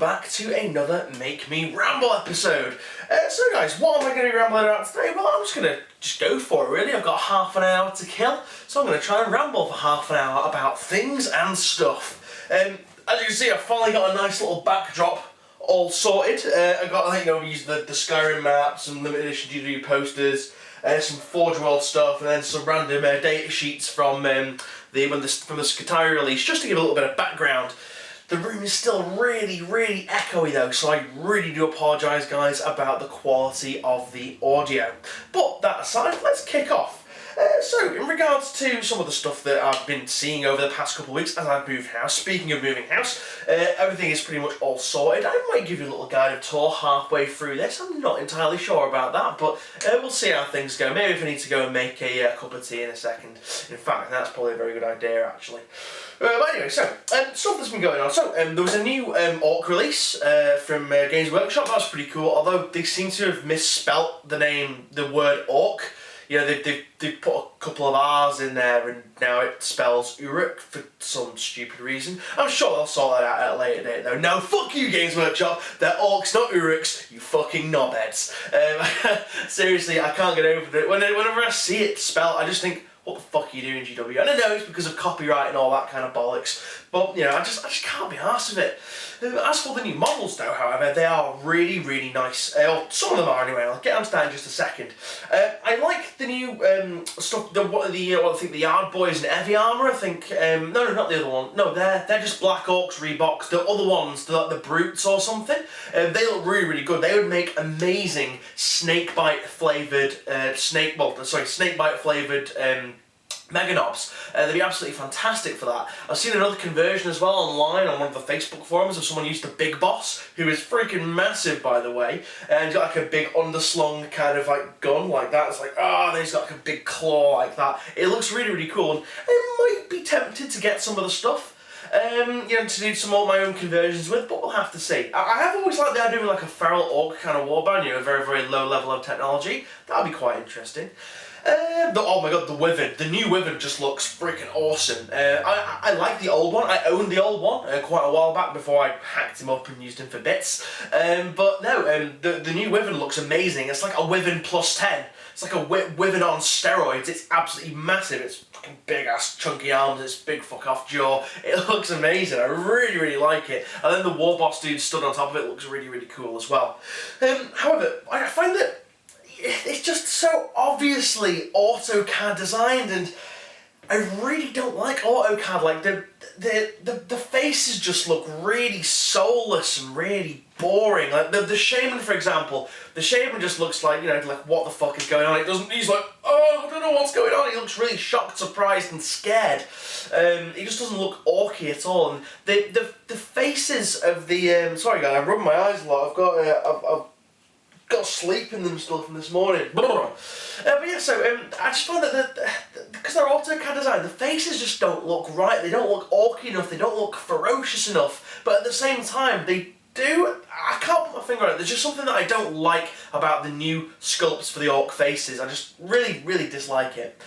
back to another Make Me Ramble episode. So guys, what am I going to be rambling about today? Well, I'm just going to go for it really. I've got half an hour to kill, so I'm going to try and ramble for half an hour about things and stuff. As you can see, I've finally got a nice little backdrop all sorted. We used the Skyrim map, some limited edition GW posters, some Forge World stuff, and then some random data sheets from the Skitarii release, just to give a little bit of background. The room is still really echoey though, so I really do apologise guys about the quality of the audio. But that aside, let's kick off. So, in regards to some of the stuff that I've been seeing over the past couple of weeks as I've moved house, speaking of moving house, everything is pretty much all sorted. I might give you a little guided tour halfway through this. I'm not entirely sure about that, but we'll see how things go. Maybe if I need to go and make a cup of tea in a second. In fact, that's probably a very good idea actually. But anyway, so, stuff that's been going on. So, there was a new Orc release from Games Workshop. That was pretty cool, although they seem to have misspelt the word Orc. You know, they've put a couple of R's in there and now it spells Uruk for some stupid reason. I'm sure they'll sort that out at a later date though. No, fuck you Games Workshop, they're Orcs, not Uruks, you fucking knobheads. Seriously, I can't get over it. Whenever I see it spelled, I just think, what the fuck are you doing, GW? And I know it's because of copyright and all that kind of bollocks, but you know, I just can't be arsed with it. As for the new models though, however, they are really nice. Or some of them are anyway. I'll get onto that in just a second. I like the new stuff. I think the Yard Boys and Heavy Armour. I think no, not the other one. No, they're just Black Orcs reboxed. The other ones, they're like the Brutes or something. They look really good. They would make amazing snakebite flavoured Mega Knobs. They'd be absolutely fantastic for that. I've seen another conversion as well online on one of the Facebook forums of someone who used the Big Boss, who is freaking massive by the way, and he's got like a big underslung kind of like gun like that. It's like, and then he's got like a big claw like that. It looks really cool, and I might be tempted to get some of the stuff. To do some of my own conversions with, but we'll have to see. I have always liked the idea of like a feral orc kind of warband, a very low level of technology. That would be quite interesting. Oh my god, the Wyvern. The new Wyvern just looks freaking awesome. I like the old one. I owned the old one quite a while back before I hacked him up and used him for bits. But no, the new Wyvern looks amazing. It's like a Wyvern plus 10. It's like a Wyvern on steroids. It's absolutely massive. It's fucking big ass chunky arms. It's big fuck off jaw. It looks amazing. I really like it. And then the War Boss dude stood on top of it looks really cool as well. However, I find that it's just so obviously AutoCAD designed, and I really don't like AutoCAD. Like the faces just look really soulless and really boring. Like the Shaman, for example, the Shaman just looks like, like what the fuck is going on? It doesn't. He's like, I don't know what's going on. He looks really shocked, surprised, and scared. He just doesn't look orky at all. And the faces of the sorry guys, I'm rubbing my eyes a lot. I've got sleep in them still from this morning. But yeah, so I just find that because they're AutoCAD design, the faces just don't look right. They don't look orky enough. They don't look ferocious enough. But at the same time, they do. I can't put my finger on it. There's just something that I don't like about the new sculpts for the orc faces. I just really dislike it.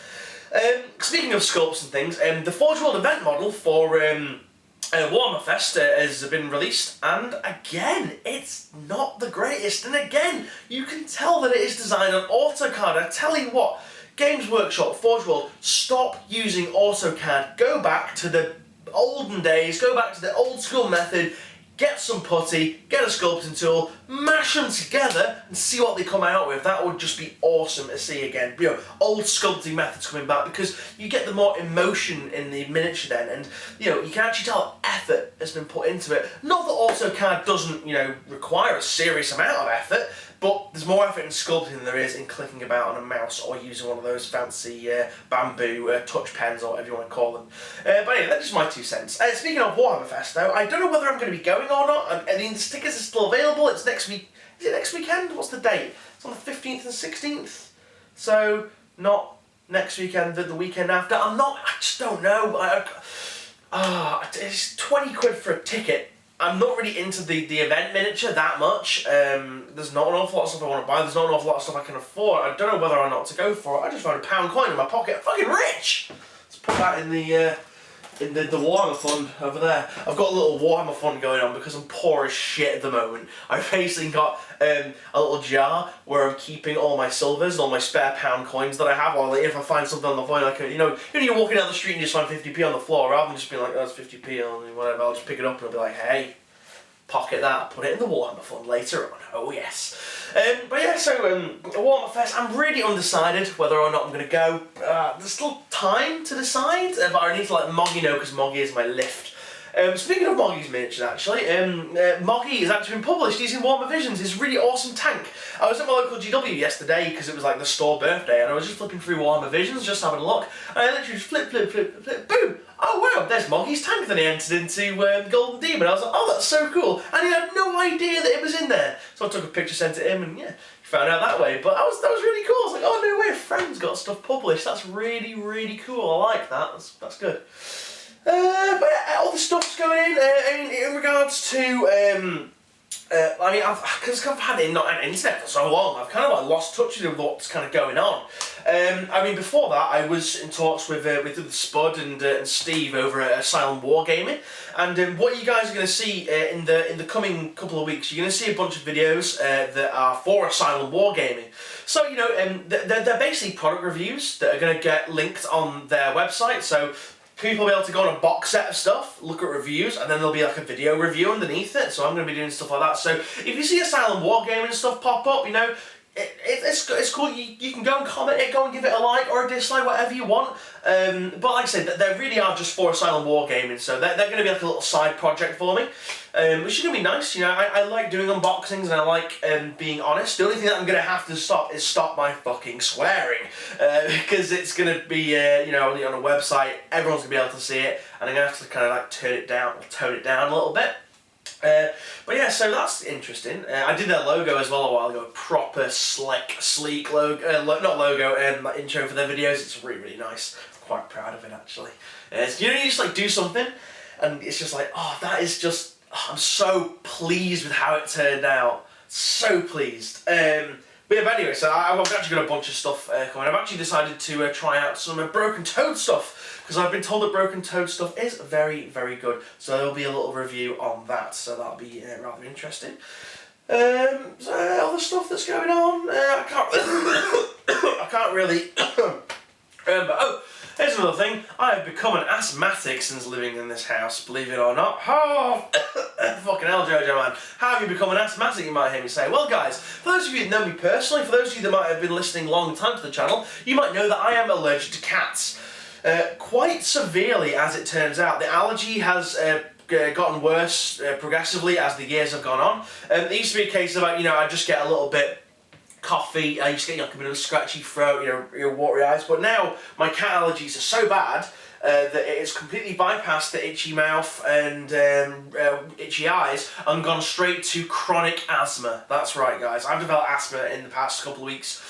Speaking of sculpts and things, the Forge World event model for Warhammer Fest has been released, and again, it's not the greatest. And again, you can tell that it is designed on AutoCAD. I tell you what, Games Workshop, Forge World, stop using AutoCAD. Go back to the olden days, go back to the old school method, get some putty, get a sculpting tool, mash them together and see what they come out with. That would just be awesome to see again. Old sculpting methods coming back, because you get the more emotion in the miniature then, and you can actually tell effort has been put into it. Not that AutoCAD doesn't, require a serious amount of effort, but there's more effort in sculpting than there is in clicking about on a mouse or using one of those fancy bamboo touch pens or whatever you want to call them. But anyway, that's just my 2 cents. Speaking of Warhammer Fest though, I don't know whether I'm going to be going or not. I mean, the stickers are still available. It's next week. Is it next weekend? What's the date? It's on the 15th and 16th. So, not next weekend, the weekend after. I just don't know. It's 20 quid for a ticket. I'm not really into the event miniature that much. There's not an awful lot of stuff I want to buy. There's not an awful lot of stuff I can afford. I don't know whether or not to go for it. I just found a £1 coin in my pocket. I'm fucking rich! Let's put that in the in the Warhammer fund over there. I've got a little Warhammer fund going on because I'm poor as shit at the moment. I've basically got a little jar where I'm keeping all my silvers and all my spare pound coins that I have. Or like, if I find something on the floor, like you're walking down the street and you just find 50p on the floor, rather than just being like, oh, it's 50p on whatever, I'll just pick it up and I'll be like, hey, pocket that, put it in the Warhammer fund later on. Oh yes. But yeah, so Warhammer Fest, I'm really undecided whether or not I'm going to go. There's still time to decide, but I need to let Moggy know because Moggy is my lift. Speaking of Moggy's miniatures, actually, Moggy has actually been published using Warhammer Visions, his really awesome tank. I was at my local GW yesterday because it was like the store birthday, and I was just flipping through Warhammer Visions, just having a look, and I literally just flip, boom! Oh wow, there's Moggy's tank that he entered into Golden Demon. I was like, oh, that's so cool, and he had no idea that it was in there. So I took a picture, sent it to him, and yeah, he found out that way. But that was really cool. I was like, oh no way, a friend's got stuff published. That's really cool. I like that. That's good. But yeah, all the stuff's going in regards to, because I've had it not on internet for so long, I've kind of like lost touch with what's kind of going on. Before that, I was in talks with Spud and Steve over at Asylum Wargaming, and what you guys are going to see in the coming couple of weeks, you're going to see a bunch of videos that are for Asylum Wargaming. So they're basically product reviews that are going to get linked on their website. So people will be able to go on a box set of stuff, look at reviews, and then there'll be like a video review underneath it. So I'm going to be doing stuff like that. So if you see Asylum Wargaming stuff pop up, it's cool. You can go and comment it, go and give it a like or a dislike, whatever you want. But like I said, they really are just for Asylum Wargaming, so they're going to be like a little side project for me, which is going to be nice. I like doing unboxings and I like being honest. The only thing that I'm going to have to stop my fucking swearing, because it's going to be on a website, everyone's going to be able to see it, and I'm going to have to kind of like tone it down a little bit. But yeah, so that's interesting. I did their logo as well a while ago, a proper slick, sleek logo, not logo, like intro for their videos. It's really nice. I'm quite proud of it actually. You just like do something, and it's just like, oh, that is just, I'm so pleased with how it turned out. So pleased. But anyway, so I've actually got a bunch of stuff coming. I've actually decided to try out some Broken Toad stuff, because I've been told that Broken Toad stuff is very good. So there'll be a little review on that, so that'll be rather interesting. So other stuff that's going on, I can't really remember. Oh, here's another thing. I have become an asthmatic since living in this house, believe it or not. Oh, fucking hell, Jojo, man. How have you become an asthmatic, you might hear me say? Well, guys, for those of you that know me personally, for those of you that might have been listening long time to the channel, you might know that I am allergic to cats. Quite severely, as it turns out. The allergy has gotten worse progressively as the years have gone on. It used to be a case of, I just get a little bit coffee, I used to get like a bit of a scratchy throat, watery eyes, but now my cat allergies are so bad that it has completely bypassed the itchy mouth and itchy eyes and gone straight to chronic asthma. That's right, guys. I've developed asthma in the past couple of weeks.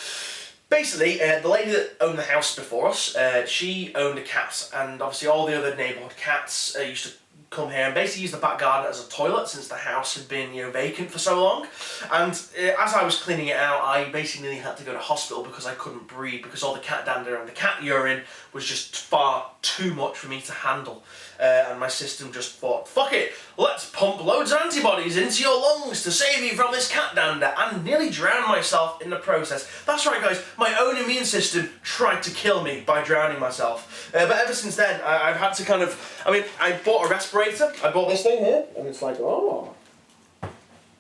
Basically, the lady that owned the house before us, she owned a cat, and obviously all the other neighbourhood cats used to come here and basically use the back garden as a toilet since the house had been vacant for so long. And as I was cleaning it out, I basically nearly had to go to hospital because I couldn't breathe, because all the cat dander and the cat urine was just far too much for me to handle. And my system just thought, fuck it, let's pump loads of antibodies into your lungs to save you from this cat dander, and nearly drown myself in the process. That's right, guys, my own immune system tried to kill me by drowning myself. But ever since then, I've had to kind of, I bought a respirator. I bought this thing here, and it's like, oh,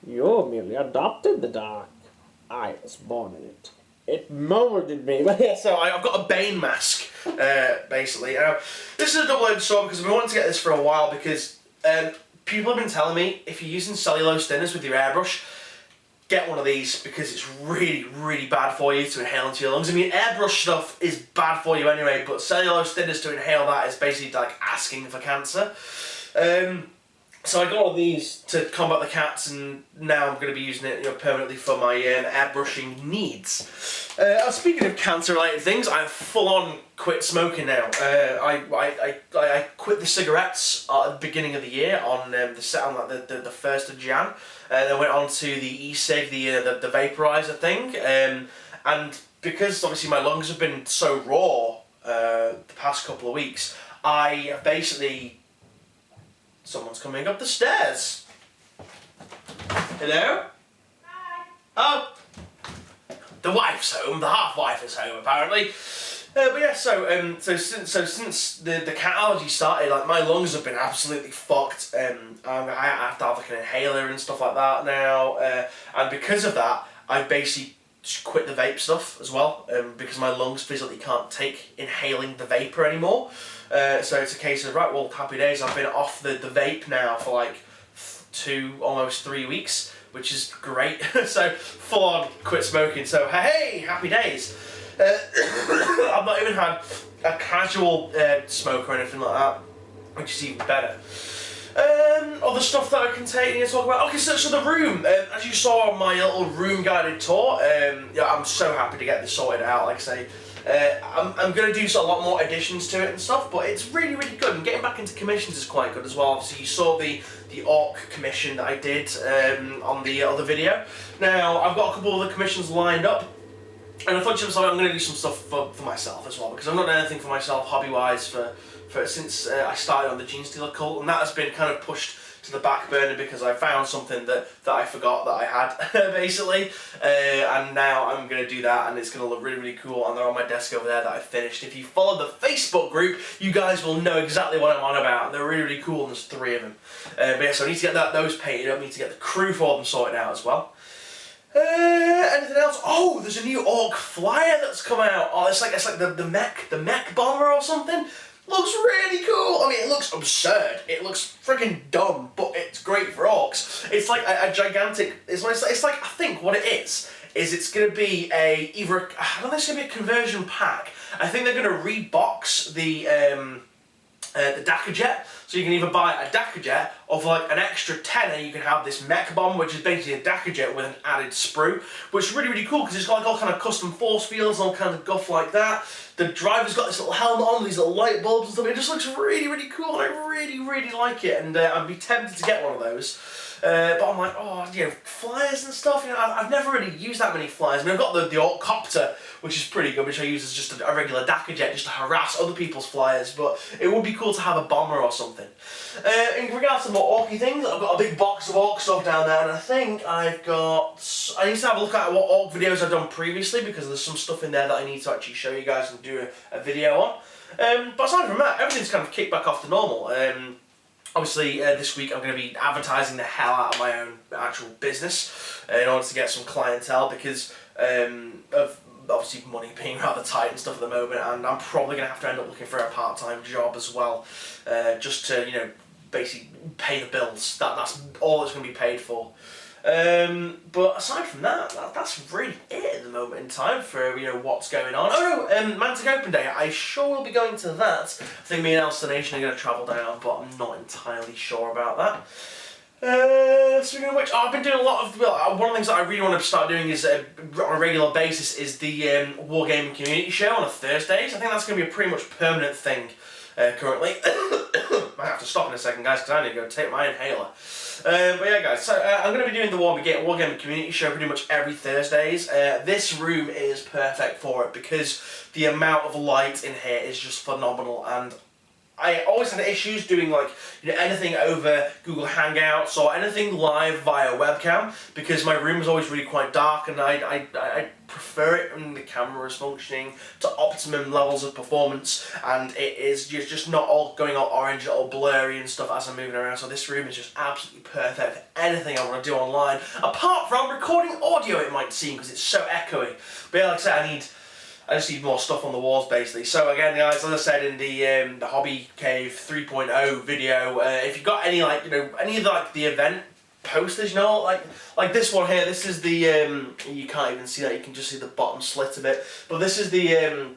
you merely adopted the dark. I was born in it. It molded me. So I've got a Bane mask, basically. This is a double-edged sword because I've been wanting to get this for a while, because people have been telling me if you're using cellulose thinners with your airbrush, get one of these, because it's really bad for you to inhale into your lungs. Airbrush stuff is bad for you anyway, but cellulose thinners to inhale that is basically like asking for cancer. So I got all these to combat the cats, and now I'm going to be using it permanently for my airbrushing needs. Speaking of cancer-related things, I've full-on quit smoking now. I quit the cigarettes at the beginning of the year on the 1st of Jan. Then went on to the e-cig, the vaporizer thing, and because obviously my lungs have been so raw the past couple of weeks, I basically... Someone's coming up the stairs. Hello? Hi. Oh. The wife's home. The half-wife is home, apparently. But yeah, so since the cat allergy started, like, my lungs have been absolutely fucked. I have to have like an inhaler and stuff like that now. And because of that, I've basically just quit the vape stuff as well, because my lungs physically can't take inhaling the vapor anymore. So it's a case of, right, well, happy days. I've been off the vape now for like almost 3 weeks, which is great. So full on quit smoking. So hey, happy days. I've not even had a casual smoke or anything like that, which is even better. Other stuff that I can take and talk about. Okay, so the room, as you saw on my little room guided tour, yeah, I'm so happy to get this sorted out. Like I say, I'm going to do a lot more additions to it and stuff, but it's really, really good. And getting back into commissions is quite good as well. Obviously, you saw the orc commission that I did on the other video. Now, I've got a couple of other commissions lined up. And I thought to myself, I'm going to do some stuff for myself as well, because I've not done anything for myself hobby-wise since I started on the Gene Stealer cult, and that has been kind of pushed to the back burner because I found something that I forgot that I had, basically, and now I'm going to do that, and it's going to look really, really cool, and they're on my desk over there that I finished. If you follow the Facebook group, you guys will know exactly what I'm on about. They're really, really cool, and there's 3 of them. But yeah, so I need to get those painted up, I need to get the crew for them sorted out as well. Anything else? Oh, there's a new orc flyer that's come out. Oh, it's like the mech bomber or something. Looks really cool. I mean, it looks absurd. It looks freaking dumb, but it's great for orcs. It's like a gigantic. It's like I think what it is it's going to be I don't think it's going to be a conversion pack. I think they're going to rebox the Dakka Jet, so you can either buy a Dakka Jet or for like an extra tenner you can have this mech bomb, which is basically a Dakka Jet with an added sprue, which is really, really cool because it's got like all kind of custom force fields and all kinds of guff like that. The driver's got this little helmet on with these little light bulbs and stuff. It just looks really, really cool, and I really, really like it, and I'd be tempted to get one of those. But I'm like, oh, you know, flyers and stuff, you know, I've never really used that many flyers. I mean, I've got the Orc Copter, which is pretty good, which I use as just a regular Dakka Jet, just to harass other people's flyers, but it would be cool to have a bomber or something. In regards to more orky things, I've got a big box of orc stuff down there, and I think I need to have a look at what orc videos I've done previously, because there's some stuff in there that I need to actually show you guys and do a video on. But aside from that, everything's kind of kicked back off to normal. Obviously, this week I'm going to be advertising the hell out of my own actual business in order to get some clientele, because of obviously money being rather tight and stuff at the moment, and I'm probably going to have to end up looking for a part-time job as well, just to, you know, basically pay the bills. That's all it's going to be paid for. But aside from that, that's really it at the moment in time for, you know, what's going on. Oh no, Mantic Open Day, I sure will be going to that. I think me and Elster Nation are going to travel down, but I'm not entirely sure about that. Speaking of which, I've been doing a lot of, one of the things that I really want to start doing is, on a regular basis, is the Wargaming Community Show on Thursdays. I think that's going to be a pretty much permanent thing currently. Might have to stop in a second, guys, because I need to go take my inhaler. But yeah, guys, so I'm going to be doing the Wargaming Community Show pretty much every Thursdays. This room is perfect for it because the amount of light in here is just phenomenal, and I always had issues doing, like, you know, anything over Google Hangouts or anything live via webcam, because my room is always really quite dark, and I prefer it when the camera is functioning to optimum levels of performance, and it is just not all going all orange, all blurry and stuff as I'm moving around. So this room is just absolutely perfect for anything I want to do online, apart from recording audio, it might seem, because it's so echoey. But yeah, like I said, I just need more stuff on the walls, basically. So again, guys, as I said in the Hobby Cave 3.0 video, if you've got any, like, you know, any of the, like, the event posters, you know, like this one here, this is the, you can't even see that, you can just see the bottom slit of it, but this is the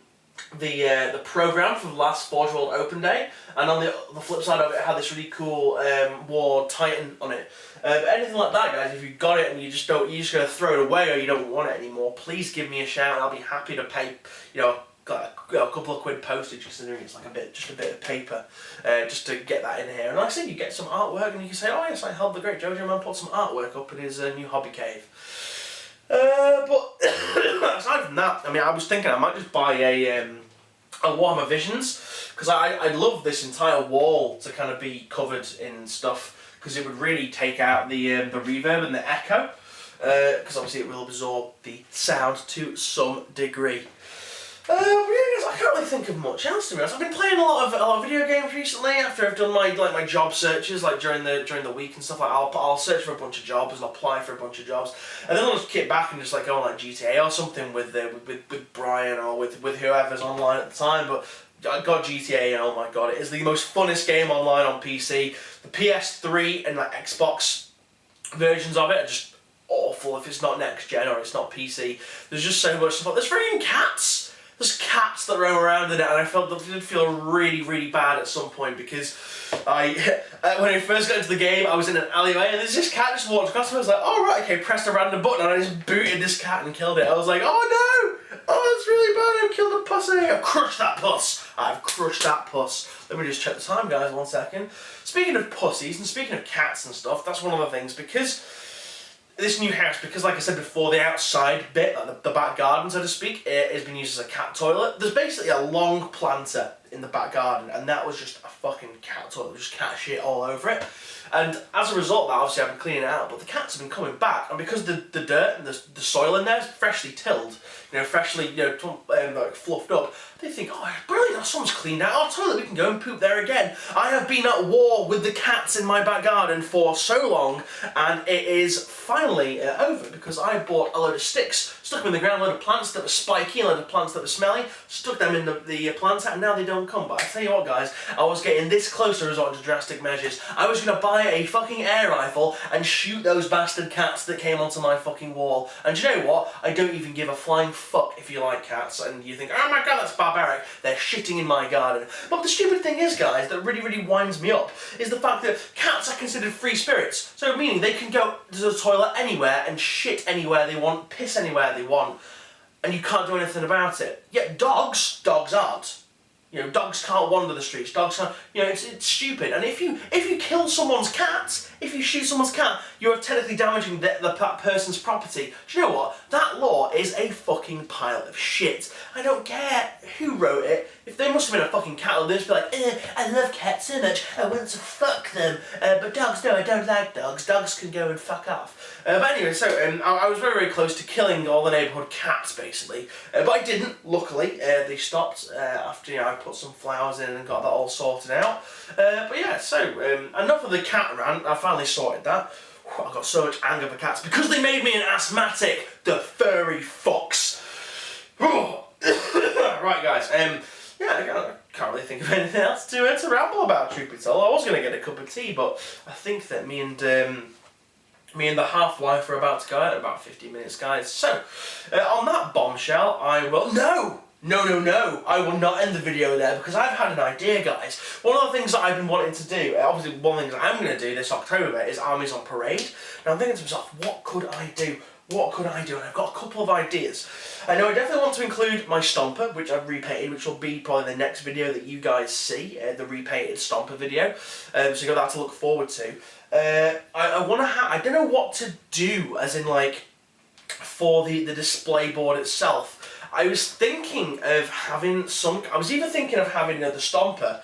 program for the last Forge World Open Day, and on the flip side of it, it had this really cool War Titan on it. But anything like that, guys, if you've got it and you're just going to throw it away or you don't want it anymore, please give me a shout, and I'll be happy to pay, you know, a couple of quid postage, considering it's like just a bit of paper, just to get that in here. And like I said, you get some artwork, and you can say, oh yes, I helped the great Jojo Man put some artwork up in his new hobby cave. But aside from that, I mean, I was thinking I might just buy Warhammer Visions, because I'd love this entire wall to kind of be covered in stuff, because it would really take out the reverb and the echo, because obviously it will absorb the sound to some degree. Yeah, I can't really think of much else, to be honest. I've been playing a lot of video games recently. After I've done my job searches, like during the week and stuff. Like I'll search for a bunch of jobs and apply for a bunch of jobs, and then I'll just kick back and just like go on like GTA or something with Brian or with whoever's online at the time. But I got GTA, and oh my god, it is the most funnest game online on PC. The PS3 and like Xbox versions of it are just awful if it's not next gen or it's not PC. There's just so much stuff. There's freaking cats. There's cats that roam around in it, and I did feel really, really bad at some point, because when I first got into the game, I was in an alleyway, and there's this cat just walked across, and I was like, oh right, okay, pressed a random button, and I just booted this cat and killed it. I was like, oh no! Oh, it's really bad, I've killed a pussy! I've crushed that puss! I've crushed that puss. Let me just check the time, guys, 1 second. Speaking of pussies, and speaking of cats and stuff, that's one of the things, because this new house, because like I said before, the outside bit, like the back garden, so to speak, it has been used as a cat toilet. There's basically a long planter in the back garden, and that was just a fucking cat toilet, just cat shit all over it. And as a result of that, obviously I've been cleaning it out, but the cats have been coming back, and because the dirt and the soil in there is freshly tilled, freshly, like fluffed up, they think, oh, brilliant, someone's cleaned out our toilet, we can go and poop there again. I have been at war with the cats in my back garden for so long, and it is finally over, because I bought a load of sticks, stuck them in the ground, a load of plants that were spiky, a load of plants that were smelly, stuck them in the planter, and now they don't come. But I tell you what, guys, I was getting this close to resorting to drastic measures. I was going to buy a fucking air rifle and shoot those bastard cats that came onto my fucking wall. And do you know what? I don't even give a flying fuck if you like cats, and you think, oh my god, that's barbaric. They're shitting in my garden. But the stupid thing is, guys, that really, really winds me up, is the fact that cats are considered free spirits. So meaning they can go to the toilet anywhere and shit anywhere they want, piss anywhere they want, and you can't do anything about it. Yet dogs aren't. Dogs can't wander the streets. Dogs can't. It's stupid. And if you kill someone's cat, if you shoot someone's cat, you're technically damaging that person's property. Do you know what? That law is a fucking pile of shit. I don't care who wrote it. If they must have been a fucking cat, they'd just be like, I love cats so much, I want to fuck them. But dogs, no, I don't like dogs. Dogs can go and fuck off. But anyway, so I was very, very close to killing all the neighbourhood cats, basically. But I didn't, luckily. They stopped after I put some flowers in and got that all sorted out. But yeah, so enough of the cat rant. I finally sorted that. I got so much anger for cats because they made me an asthmatic. The furry fucks. Right, guys. Yeah, I can't really think of anything else to ramble about, truth be told. I was going to get a cup of tea, but I think that me and the half-wife are about to go out in about 15 minutes, guys. So, on that bombshell, I will... No, I will not end the video there, because I've had an idea, guys. One of the things that I've been wanting to do, obviously one of the things I'm going to do this October is Armies on Parade. And I'm thinking to myself, what could I do? What could I do? And I've got a couple of ideas. I know I definitely want to include my Stomper, which I've repainted, which will be probably the next video that you guys see, the repainted Stomper video. So you got that to look forward to. I want to I don't know what to do, as in like, for the display board itself. I was thinking of having I was either thinking of having the Stomper,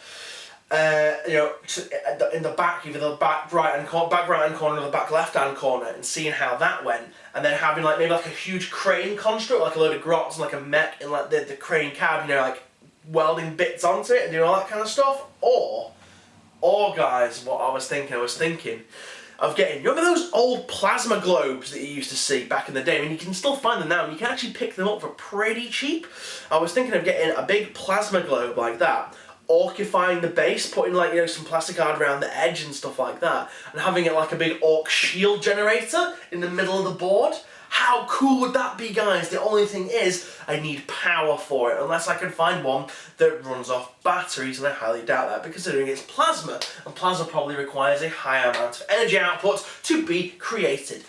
in the back, either the back right hand corner or the back left hand corner, and seeing how that went, and then having like maybe like a huge crane construct, like a load of grots and like a mech in like the crane cab, like welding bits onto it and doing all that kind of stuff. Or guys, what I was thinking of getting, you remember those old plasma globes that you used to see back in the day? I mean, you can still find them now, and you can actually pick them up for pretty cheap. I was thinking of getting a big plasma globe like that, orcifying the base, putting like, some plastic card around the edge and stuff like that, and having it like a big orc shield generator in the middle of the board. How cool would that be, guys? The only thing is, I need power for it, unless I can find one that runs off batteries, and I highly doubt that, because considering it's plasma, and plasma probably requires a higher amount of energy output to be created.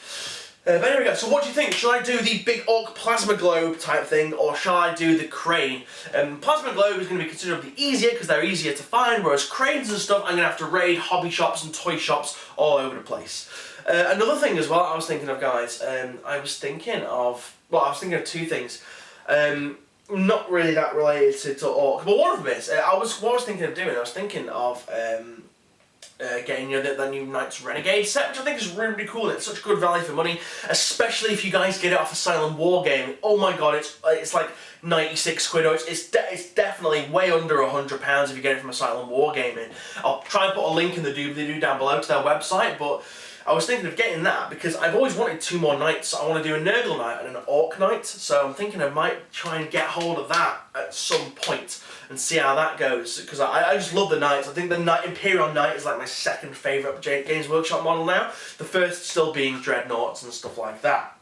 But there we go. So what do you think? Should I do the big orc plasma globe type thing, or shall I do the crane? Plasma globe is going to be considerably easier because they're easier to find, whereas cranes and stuff, I'm going to have to raid hobby shops and toy shops all over the place. Another thing as well I was thinking of, guys, I was thinking of two things. not really that related to Orc, but one of them is. What I was thinking of doing, I was thinking of getting that new Knights Renegade set, which I think is really, really cool. It's such good value for money, especially if you guys get it off Asylum Wargaming. Oh my god, it's like 96 quid, or it's definitely way under £100 if you get it from Asylum Wargaming. I'll try and put a link in the doobly-doo down below to their website, but I was thinking of getting that because I've always wanted 2 more Knights. I want to do a Nurgle Knight and an Orc Knight, so I'm thinking I might try and get hold of that at some point and see how that goes, because I just love the Knights. I think the Imperial Knight is like my second favourite Games Workshop model now, the first still being Dreadnoughts and stuff like that.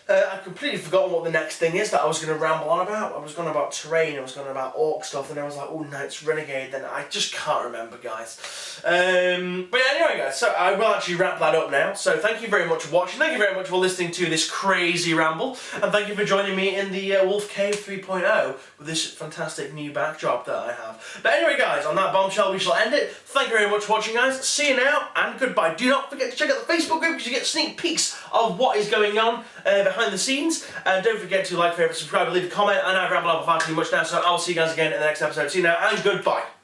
I've completely forgotten what the next thing is that I was going to ramble on about. I was going about terrain, I was going about Orc stuff, and I was like, oh, Knights Renegade, then I just can't remember, guys. But yeah, anyway, guys, so I will actually wrap that up now. So thank you very much for watching, thank you very much for listening to this crazy ramble, and thank you for joining me in the Wolf Cave 3.0 with this fantastic new backdrop that I have. But anyway, guys, on that bombshell, we shall end it. Thank you very much for watching, guys. See you now, and goodbye. Do not forget to check out the Facebook group because you get sneak peeks of what is going on behind the scenes, and don't forget to like, favourite, subscribe, leave a comment, and I've rambled on far too much now, so I'll see you guys again in the next episode. See you now, and goodbye.